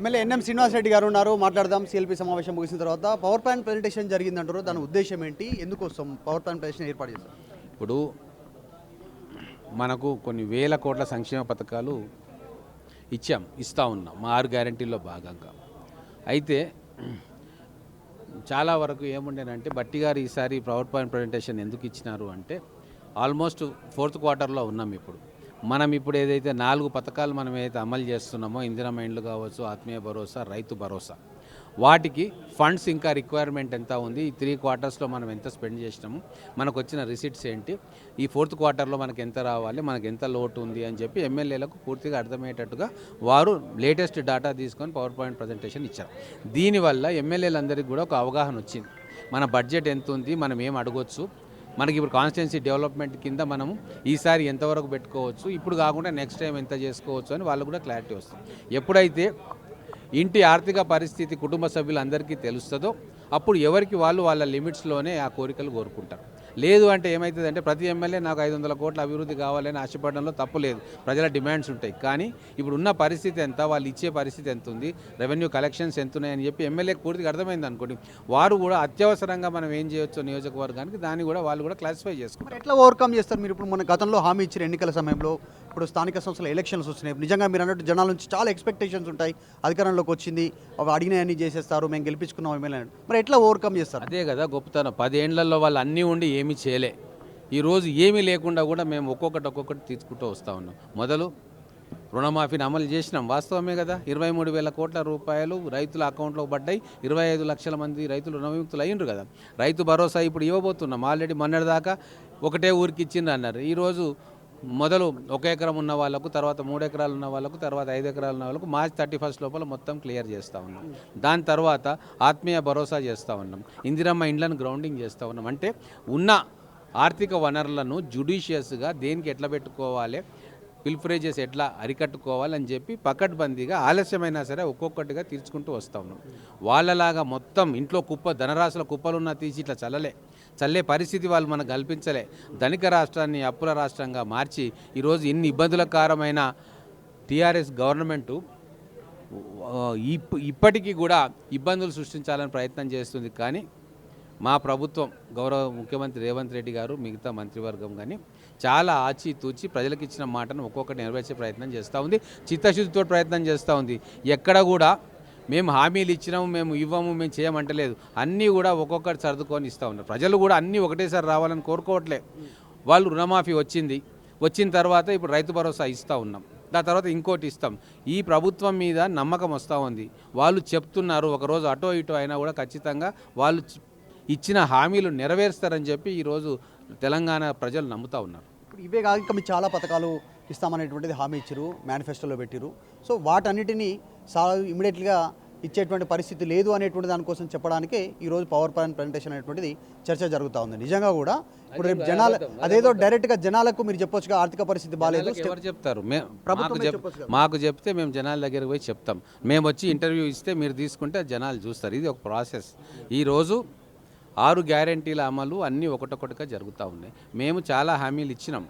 MLA NM Srinivas Reddy గారు ఉన్నారు. మాట్లాడదాం. సిఎల్పి సమావేశం ముగిసిన తర్వాత పవర్ ప్లాంట్ ప్రెజెంటేషన్ జరిగిందంటారు. దాని ఉద్దేశం ఏంటి, ఎందుకోసం పవర్ ప్లాంట్ ప్రెజెంటేషన్ ఏర్పాటు చేస్తారు? ఇప్పుడు మనకు కొన్ని వేల కోట్ల సంక్షేమ పథకాలు ఇస్తూ ఉన్నాం మా 6 గ్యారంటీల్లో భాగంగా. అయితే చాలా వరకు ఏముండేనంటే బట్టి గారు ఈసారి పవర్ పాయింట్ ప్రజెంటేషన్ ఎందుకు ఇచ్చినారు అంటే ఆల్మోస్ట్ 4th క్వార్టర్లో ఉన్నాం ఇప్పుడు. మనం ఇప్పుడు ఏదైతే 4 పథకాలు మనం ఏదైతే అమలు చేస్తున్నామో, ఇందిరమ్మ ఇండ్లు కావచ్చు, ఆత్మీయ భరోసా, రైతు భరోసా, వాటికి ఫండ్స్ ఇంకా రిక్వైర్మెంట్ ఎంత ఉంది, ఈ 3 క్వార్టర్స్లో మనం ఎంత స్పెండ్ చేసినాము, మనకు వచ్చిన రిసిట్స్ ఏంటి, ఈ 4th క్వార్టర్లో మనకు ఎంత రావాలి, మనకు ఎంత లోటు ఉంది అని చెప్పి ఎమ్మెల్యేలకు పూర్తిగా అర్థమయ్యేటట్టుగా వారు లేటెస్ట్ డేటా తీసుకొని పవర్ పాయింట్ ప్రజెంటేషన్ ఇచ్చారు. దీనివల్ల ఎమ్మెల్యేలందరికీ కూడా ఒక అవగాహన వచ్చింది. మన బడ్జెట్ ఎంత ఉంది, మనం ఏం అడగొచ్చు, మనకి ఇప్పుడు కాన్స్టిట్యున్సీ డెవలప్మెంట్ కింద మనము ఈసారి ఎంతవరకు పెట్టుకోవచ్చు, ఇప్పుడు కాకుండా నెక్స్ట్ టైం ఎంత చేసుకోవచ్చు అని వాళ్ళు కూడా క్లారిటీ వస్తుంది. ఎప్పుడైతే ఇంటి ఆర్థిక పరిస్థితి కుటుంబ సభ్యులందరికీ తెలుస్తుందో అప్పుడు ఎవరికి వాళ్ళు వాళ్ళ లిమిట్స్లోనే ఆ కోరికలు కోరుకుంటారు. లేదు అంటే ఏమవుతుందంటే ప్రతి ఎమ్మెల్యే నాకు 500 కోట్ల అభివృద్ధి కావాలని ఆశపడడంలో తప్పు లేదు, ప్రజల డిమాండ్స్ ఉంటాయి. కానీ ఇప్పుడు ఉన్న పరిస్థితి ఎంత, వాళ్ళు ఇచ్చే పరిస్థితి ఎంత ఉంది, రెవెన్యూ కలెక్షన్స్ ఎంత ఉన్నాయని చెప్పి ఎమ్మెల్యేకి పూర్తిగా అర్థమైంది అనుకోండి, వారు కూడా అత్యవసరంగా మనం ఏం చేయొచ్చు నియోజకవర్గానికి దాన్ని కూడా వాళ్ళు కూడా క్లాసిఫై చేసుకుంటారు. ఎట్లా ఓవర్కమ్ చేస్తారు మీరు? ఇప్పుడు మన గతంలో హామీ ఇచ్చిన ఎన్నికల సమయంలో, ఇప్పుడు స్థానిక సంస్థల ఎలక్షన్స్ వస్తున్నాయి. నిజంగా మీరు అన్నట్టు జనాల నుంచి చాలా ఎక్స్పెక్టేషన్స్ ఉంటాయి. అధికారంలోకి వచ్చింది, అవి అడిగినవన్నీ చేసేస్తారు, మేము గెలిపించుకున్నాం ఎమ్మెల్యే. మరి ఎట్లా ఓవర్కమ్ చేస్తారు? అదే కదా గొప్పతనం. 10 ఏళ్లలో వాళ్ళు అన్నీ ఉండి ఏమీ చేయలే. ఈరోజు ఏమీ లేకుండా కూడా మేము ఒక్కొక్కటి తీసుకుంటూ వస్తూ ఉన్నాం. మొదలు రుణమాఫీని అమలు చేసినాం, వాస్తవమే కదా. 23,000 కోట్ల రూపాయలు రైతుల అకౌంట్లో పడ్డాయి. 25 లక్షల మంది రైతులు రుణవిముక్తులు అయ్యిండ్రు కదా. రైతు భరోసా ఇప్పుడు ఇవ్వబోతున్నాం. ఆల్రెడీ మొన్నటిదాకా ఒకటే ఊరికి ఇచ్చిండ్రు అన్నారు. ఈరోజు మొదలు 1 ఎకరం ఉన్న వాళ్ళకు, తర్వాత 3 ఎకరాలు ఉన్న వాళ్ళకు, తర్వాత 5 ఎకరాలు ఉన్న వాళ్ళకు మార్చ్ 31 లోపల మొత్తం క్లియర్ చేస్తూ ఉన్నాం. దాని తర్వాత ఆత్మీయ భరోసా చేస్తూ ఉన్నాం, ఇందిరమ్మ ఇండ్లను గ్రౌండింగ్ చేస్తూ ఉన్నాం. అంటే ఉన్న ఆర్థిక వనరులను జుడిషియస్గా దేనికి ఎట్లా పెట్టుకోవాలి, పిల్ఫరేజెస్ ఎట్లా అరికట్టుకోవాలని చెప్పి పకడ్బందీగా ఆలస్యమైనా సరే ఒక్కొక్కటిగా తీర్చుకుంటూ వస్తూ ఉన్నాం. వాళ్ళలాగా మొత్తం ఇంట్లో ధనరాశుల కుప్పలున్నా తీసి ఇట్లా చల్లే పరిస్థితి వాళ్ళు మనకు కల్పించలే. ధనిక రాష్ట్రాన్ని అప్పుల రాష్ట్రంగా మార్చి ఈరోజు ఇన్ని ఇబ్బందులకరమైన టీఆర్ఎస్ గవర్నమెంటు ఇప్పటికీ కూడా ఇబ్బందులు సృష్టించాలని ప్రయత్నం చేస్తుంది. కానీ మా ప్రభుత్వం, గౌరవ ముఖ్యమంత్రి రేవంత్ రెడ్డి గారు, మిగతా మంత్రివర్గం కానీ చాలా ఆచితూచి ప్రజలకు ఇచ్చిన మాటను ఒక్కొక్కటి నెరవేర్చే ప్రయత్నం చేస్తూ ఉంది, చిత్తశుద్ధితో ప్రయత్నం చేస్తూ ఉంది. ఎక్కడ కూడా మేము హామీలు ఇచ్చినాము, మేము ఇవ్వము, మేము చేయమంటలేదు. అన్నీ కూడా ఒక్కొక్కటి సర్దుకొని ఇస్తూ ఉన్నారు. ప్రజలు కూడా అన్నీ ఒకటేసారి రావాలని కోరుకోవట్లే. వాళ్ళు రుణమాఫీ వచ్చిన తర్వాత ఇప్పుడు రైతు భరోసా ఇస్తూ ఉన్నాం, దాని తర్వాత ఇంకోటి ఇస్తాం. ఈ ప్రభుత్వం మీద నమ్మకం వస్తూ ఉంది. వాళ్ళు చెప్తున్నారు, ఒకరోజు అటో ఇటో అయినా కూడా ఖచ్చితంగా వాళ్ళు ఇచ్చిన హామీలు నెరవేరుస్తారని చెప్పి ఈరోజు తెలంగాణ ప్రజలు నమ్ముతూ ఉన్నారు. ఇప్పుడు ఇవే కాక ఇంకా మీరు చాలా పథకాలు ఇస్తామనేటువంటిది హామీ ఇచ్చారు, మేనిఫెస్టోలో పెట్టారు. సో వాటన్నిటినీ ఇమీడియట్గా ఇచ్చేటువంటి పరిస్థితి లేదు అనేటువంటి దానికోసం చెప్పడానికే ఈరోజు పవర్ పాయింట్ ప్రజెంటేషన్ అనేటువంటిది చర్చ జరుగుతూ ఉంది. నిజంగా కూడా ఇప్పుడు రేపు జనాలు అదేదో డైరెక్ట్గా జనాలకు మీరు చెప్పొచ్చుగా, ఆర్థిక పరిస్థితి బాగాలేదు ఎవరు చెప్తారు? మాకు చెప్తే మేము జనాల దగ్గరికి పోయి చెప్తాం. మేము వచ్చి ఇంటర్వ్యూ ఇస్తే మీరు తీసుకుంటే జనాలు చూస్తారు. ఇది ఒక ప్రాసెస్. ఈరోజు 6 గ్యారంటీల అమలు అన్నీ ఒకటొకటిగా జరుగుతూ ఉన్నాయి. మేము చాలా హామీలు ఇచ్చినాం,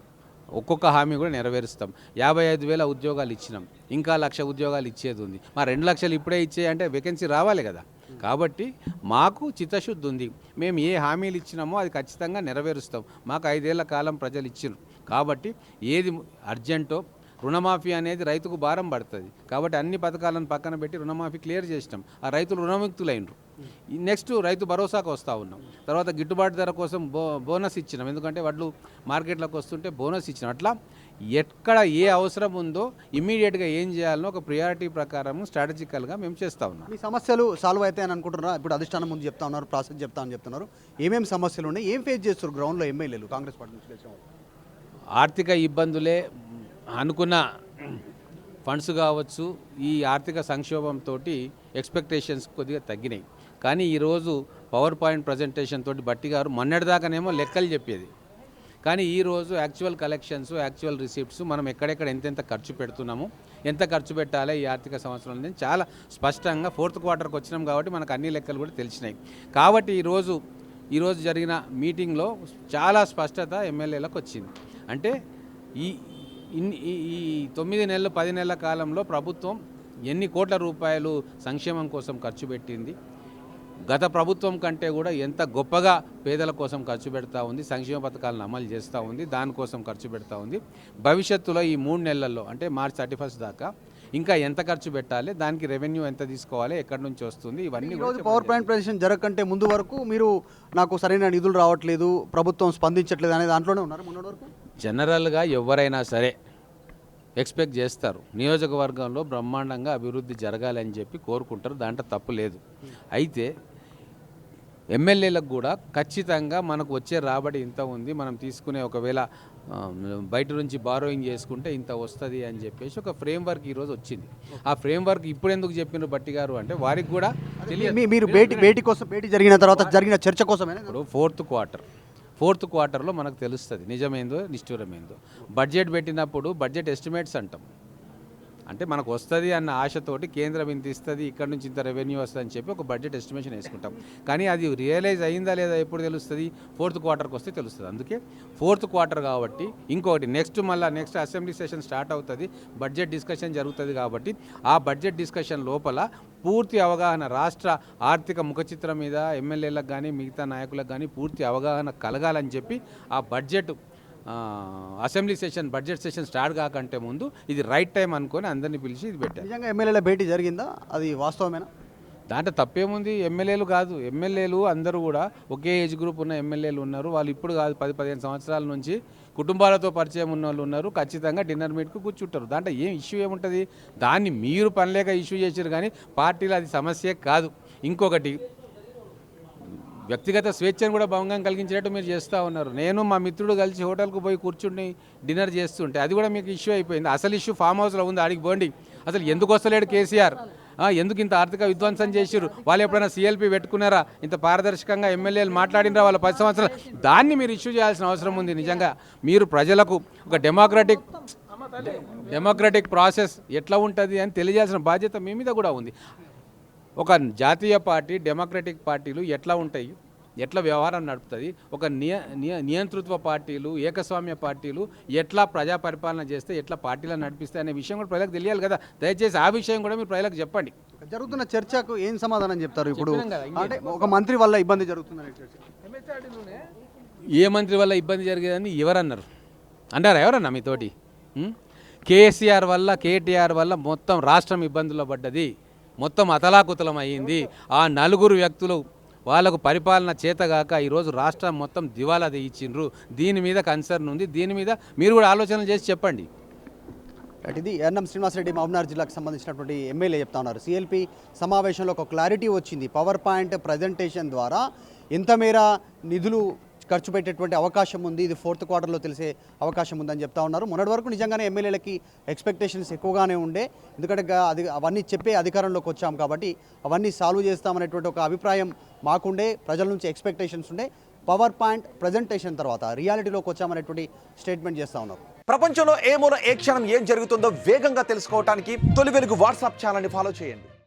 ఒక్కొక్క హామీ కూడా నెరవేరుస్తాం. 55,000 ఉద్యోగాలు ఇచ్చినాం, ఇంకా 1,00,000 ఉద్యోగాలు ఇచ్చేది ఉంది. మా 2 లక్షలు ఇప్పుడే ఇచ్చేయంటే వేకెన్సీ రావాలి కదా. కాబట్టి మాకు చిత్తశుద్ధి ఉంది. మేము ఏ హామీలు ఇచ్చినామో అది ఖచ్చితంగా నెరవేరుస్తాం. మాకు 5 ఏళ్ల కాలం ప్రజలు ఇచ్చినారు. కాబట్టి ఏది అర్జెంటో, రుణమాఫీ అనేది రైతుకు భారం పడుతుంది కాబట్టి అన్ని పథకాలను పక్కన పెట్టి రుణమాఫీ క్లియర్ చేసినాం. ఆ రైతులు రుణముక్తులైనరు. నెక్స్ట్ రైతు భరోసాకు వస్తూ ఉన్నాం. తర్వాత గిట్టుబాటు ధర కోసం బోనస్ ఇచ్చినాం, ఎందుకంటే వడ్లు మార్కెట్లోకి వస్తుంటే బోనస్ ఇచ్చినాం. అట్లా ఎక్కడ ఏ అవసరం ఉందో ఇమీడియట్గా ఏం చేయాలనో ఒక ప్రియారిటీ ప్రకారం స్ట్రాటజికల్గా మేము చేస్తూ ఉన్నాం. మీ సమస్యలు సాల్వ్ అవుతాయని అనుకుంటున్నారా? ఇప్పుడు అధిష్టానం ముందు చెప్తా ఉన్నారు, ప్రాసెస్ చెప్తున్నారు. ఏమేమి సమస్యలు ఉన్నాయి, ఏం ఫేస్ చేస్తారు గ్రౌండ్లో ఎమ్మెల్యేలు కాంగ్రెస్ పార్టీ నుంచి? ఆర్థిక ఇబ్బందులే అనుకున్న ఫండ్స్ కావచ్చు, ఈ ఆర్థిక సంక్షోభంతో ఎక్స్పెక్టేషన్స్ కొద్దిగా తగ్గినాయి. కానీ ఈరోజు పవర్ పాయింట్ ప్రజెంటేషన్ తోటి బట్టి గారు మొన్నటిదాకానేమో లెక్కలు చెప్పేది, కానీ ఈరోజు యాక్చువల్ కలెక్షన్స్, యాక్చువల్ రిసిప్ట్స్, మనం ఎక్కడెక్కడ ఎంతెంత ఖర్చు పెడుతున్నాము, ఎంత ఖర్చు పెట్టాలి ఈ ఆర్థిక సంవత్సరంలో చాలా స్పష్టంగా 4th క్వార్టర్కి వచ్చినాం కాబట్టి మనకు అన్ని లెక్కలు కూడా తెలిసినాయి. కాబట్టి ఈరోజు జరిగిన మీటింగ్లో చాలా స్పష్టత ఎమ్మెల్యేలకు వచ్చింది. అంటే ఈ 9 నెలలు 10 నెలల కాలంలో ప్రభుత్వం ఎన్ని కోట్ల రూపాయలు సంక్షేమం కోసం ఖర్చు పెట్టింది, గత ప్రభుత్వం కంటే కూడా ఎంత గొప్పగా పేదల కోసం ఖర్చు పెడతా ఉంది, సంక్షేమ పథకాలను అమలు చేస్తూ ఉంది, దానికోసం ఖర్చు పెడతా ఉంది. భవిష్యత్తులో ఈ 3 నెలల్లో అంటే మార్చ్ 31 దాకా ఇంకా ఎంత ఖర్చు పెట్టాలి, దానికి రెవెన్యూ ఎంత తీసుకోవాలి, ఎక్కడి నుంచి వస్తుంది, ఇవన్నీ ఈరోజు పవర్ ప్లాంట్ ప్రజెంటేషన్ జరగకంటే ముందు వరకు మీరు నాకు సరైన నిధులు రావట్లేదు, ప్రభుత్వం స్పందించట్లేదు అనే దాంట్లోనే ఉన్నారు మొన్నటి వరకు. జనరల్గా ఎవరైనా సరే ఎక్స్పెక్ట్ చేస్తారు, నియోజకవర్గంలో బ్రహ్మాండంగా అభివృద్ధి జరగాలని చెప్పి కోరుకుంటారు, దాంట్లో తప్పు లేదు. అయితే ఎమ్మెల్యేలకు కూడా ఖచ్చితంగా మనకు వచ్చే రాబడి ఇంత ఉంది, మనం తీసుకునే ఒకవేళ బయట నుంచి బారోయింగ్ చేసుకుంటే ఇంత వస్తుంది అని చెప్పేసి ఒక ఫ్రేమ్వర్క్ ఈరోజు వచ్చింది. ఆ ఫ్రేమ్వర్క్ ఇప్పుడు ఎందుకు చెప్పినారు బట్టి గారు అంటే వారికి కూడా తెలియదు. మీరు భేటీ జరిగిన తర్వాత జరిగిన చర్చ కోసమే ఇప్పుడు ఫోర్త్ క్వార్టర్లో మనకు తెలుస్తుంది నిజమేందో నిష్ఠూరమేందో. బడ్జెట్ పెట్టినప్పుడు బడ్జెట్ ఎస్టిమేట్స్ అంటాం, అంటే మనకు వస్తుంది అన్న ఆశతోటి కేంద్రం ఇంత ఇస్తుంది, ఇక్కడ నుంచి ఇంత రెవెన్యూ వస్తుంది అని చెప్పి ఒక బడ్జెట్ ఎస్టిమేషన్ వేసుకుంటాం. కానీ అది రియలైజ్ అయిందా లేదా ఎప్పుడు తెలుస్తుంది? 4th క్వార్టర్కి వస్తే తెలుస్తుంది. అందుకే 4th క్వార్టర్ కాబట్టి ఇంకొకటి నెక్స్ట్ అసెంబ్లీ సెషన్ స్టార్ట్ అవుతుంది, బడ్జెట్ డిస్కషన్ జరుగుతుంది. కాబట్టి ఆ బడ్జెట్ డిస్కషన్ లోపల పూర్తి అవగాహన, రాష్ట్ర ఆర్థిక ముఖచిత్రం మీద ఎమ్మెల్యేలకు కానీ మిగతా నాయకులకు కానీ పూర్తి అవగాహన కలగాలని చెప్పి ఆ బడ్జెట్ సెషన్ స్టార్ట్ కాకంటే ముందు ఇది రైట్ టైం అనుకొని అందరినీ పిలిచి ఇది పెట్టారు. నిజంగా ఎమ్మెల్యేల భేటీ జరిగిందా? అది వాస్తవమేనా? దాంట్లో తప్పేముంది? ఎమ్మెల్యేలు కాదు, ఎమ్మెల్యేలు అందరూ కూడా ఒకే ఏజ్ గ్రూప్ ఉన్న ఎమ్మెల్యేలు ఉన్నారు. వాళ్ళు ఇప్పుడు కాదు, 10-15 సంవత్సరాల నుంచి కుటుంబాలతో పరిచయం ఉన్న వాళ్ళు ఉన్నారు. ఖచ్చితంగా డిన్నర్ మీట్కు కూర్చుంటారు. దాంట్లో ఏం ఇష్యూ ఏముంటుంది? దాన్ని మీరు పనిలేక ఇష్యూ చేశారు, కానీ పార్టీలో అది సమస్యే కాదు. ఇంకొకటి, వ్యక్తిగత స్వేచ్ఛను కూడా భంగం కలిగించేటట్టు మీరు చేస్తూ ఉన్నారు. నేను మా మిత్రుడు కలిసి హోటల్కు పోయి కూర్చుని డిన్నర్ చేస్తుంటే అది కూడా మీకు ఇష్యూ అయిపోయింది. అసలు ఇష్యూ ఫామ్ హౌస్లో ఉంది, ఆడికి పోండి. అసలు ఎందుకు వస్తలేడు కేసీఆర్? ఎందుకు ఇంత ఆర్థిక విధ్వంసం చేసిరు? వాళ్ళు ఎప్పుడైనా సిఎల్పి పెట్టుకున్నారా? ఇంత పారదర్శకంగా ఎమ్మెల్యేలు మాట్లాడినరా వాళ్ళ 10 సంవత్సరాలు? దాన్ని మీరు ఇష్యూ చేయాల్సిన అవసరం ఉంది. నిజంగా మీరు ప్రజలకు ఒక డెమోక్రటిక్ ప్రాసెస్ ఎట్లా ఉంటుంది అని తెలియజేయాల్సిన బాధ్యత మీ మీద కూడా ఉంది. ఒక జాతీయ పార్టీ, డెమోక్రటిక్ పార్టీలు ఎట్లా ఉంటాయి, ఎట్లా వ్యవహారం నడుపుతుంది, ఒక నియంతృత్వ పార్టీలు, ఏకస్వామ్య పార్టీలు ఎట్లా ప్రజా పరిపాలన చేస్తే ఎట్లా పార్టీలను నడిపిస్తాయి అనే విషయం కూడా ప్రజలకు తెలియాలి కదా. దయచేసి ఆ విషయం కూడా మీరు ప్రజలకు చెప్పండి. జరుగుతున్న చర్చకు ఏం సమాధానం చెప్తారు? ఇప్పుడు అంటే ఒక మంత్రి వల్ల ఇబ్బంది జరుగుతుందనే చర్చ. ఏ మంత్రి వల్ల ఇబ్బంది జరిగేదని ఎవరన్నారు? ఎవరన్నా మీతోటి? కేసీఆర్ వల్ల, కేటీఆర్ వల్ల మొత్తం రాష్ట్రం ఇబ్బందుల్లో పడ్డది, మొత్తం అతలాకుతలం అయ్యింది. ఆ 4 వ్యక్తులు వాళ్ళకు పరిపాలన చేతగాక ఈరోజు రాష్ట్రం మొత్తం దివాలా తీయించిండ్రు. దీని మీద కన్సర్న్ ఉంది, దీని మీద మీరు కూడా ఆలోచనలు చేసి చెప్పండి. ఇది ఎన్ఎం శ్రీనివాసరెడ్డి మహబూబ్నగర్ జిల్లాకు సంబంధించినటువంటి ఎమ్మెల్యే చెప్తా ఉన్నారు. సిఎల్పి సమావేశంలో ఒక క్లారిటీ వచ్చింది. పవర్ పాయింట్ ప్రజెంటేషన్ ద్వారా ఎంత మేర నిధులు ఖర్చు పెట్టేటువంటి అవకాశం ఉంది, ఇది 4th క్వార్టర్లో తెలిసే అవకాశం ఉందని చెప్తా ఉన్నారు. మొన్నటి వరకు నిజంగానే ఎమ్మెల్యేలకి ఎక్స్పెక్టేషన్స్ ఎక్కువగానే ఉండే, ఎందుకంటే అవన్నీ చెప్పే అధికారంలోకి వచ్చాం కాబట్టి అవన్నీ సాల్వ్ చేస్తామనేటువంటి ఒక అభిప్రాయం మాకుండే, ప్రజల నుంచి ఎక్స్పెక్టేషన్స్ ఉండే. పవర్ పాయింట్ ప్రజెంటేషన్ తర్వాత రియాలిటీలోకి వచ్చామనేటువంటి స్టేట్మెంట్ చేస్తూ ఉన్నారు. ప్రపంచంలో ఏ మూల ఏ క్షణం ఏం జరుగుతుందో వేగంగా తెలుసుకోవడానికి తొలి వెలుగు వాట్సాప్ ఛానల్ని ఫాలో చేయండి.